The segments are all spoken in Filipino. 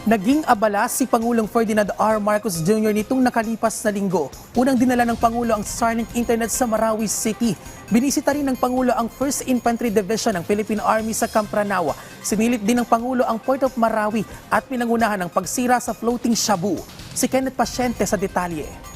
Naging abala si Pangulong Ferdinand R. Marcos Jr. nitong nakalipas na linggo. Unang dinala ng Pangulo ang Starlink Internet sa Marawi City. Binisita rin ng Pangulo ang 1st Infantry Division ng Philippine Army sa Campranawa. Sinilip din ng Pangulo ang Port of Marawi at pinangunahan ng pagsira sa floating shabu. Si Kenneth Pasyente sa detalye.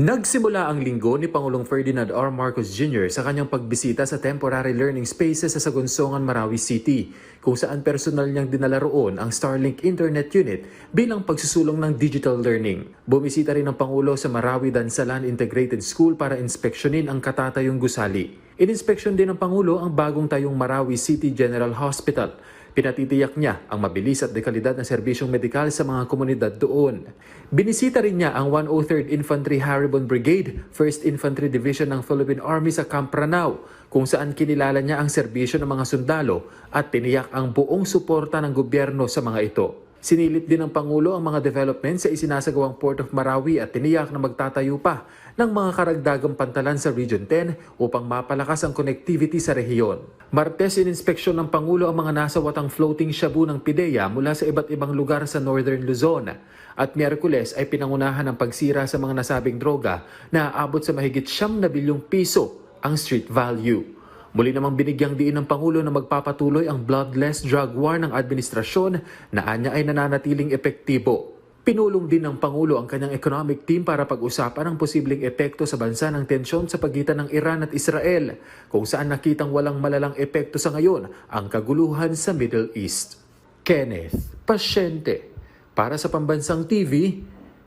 Nagsimula ang linggo ni Pangulong Ferdinand R. Marcos Jr. sa kanyang pagbisita sa temporary learning spaces sa Sagunsongan, Marawi City, kung saan personal niyang dinala roon ang Starlink Internet Unit bilang pagsusulong ng digital learning. Bumisita rin ang Pangulo sa Marawi Dansalan Integrated School para inspeksyonin ang katatayong gusali. Ininspeksyon din ng Pangulo ang bagong tayong Marawi City General Hospital. Pinatitiyak niya ang mabilis at dekalidad na serbisyong medikal sa mga komunidad doon. Binisita rin niya ang 103rd Infantry Haribon Brigade, 1st Infantry Division ng Philippine Army sa Campranaw, kung saan kinilala niya ang serbisyo ng mga sundalo at tiniyak ang buong suporta ng gobyerno sa mga ito. Sinilip din ng Pangulo ang mga development sa isinasagawang Port of Marawi at tiniyak na magtatayo pa ng mga karagdagang pantalan sa Region 10 upang mapalakas ang connectivity sa rehiyon. Martes, ininspeksyon ng Pangulo ang mga nasawatang floating shabu ng PIDEA mula sa iba't ibang lugar sa Northern Luzon. At Miyerkules ay pinangunahan ng pagsira sa mga nasabing droga na aabot sa mahigit 9 na bilyong piso ang street value. Muli namang binigyang diin ng Pangulo na magpapatuloy ang bloodless drug war ng administrasyon na anya ay nananatiling epektibo. Pinulong din ng Pangulo ang kanyang economic team para pag-usapan ang posibleng epekto sa bansa ng tensyon sa pagitan ng Iran at Israel, kung saan nakitang walang malalang epekto sa ngayon ang kaguluhan sa Middle East. Kenneth Pasyente, para sa Pambansang TV,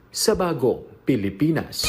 sa Bagong Pilipinas.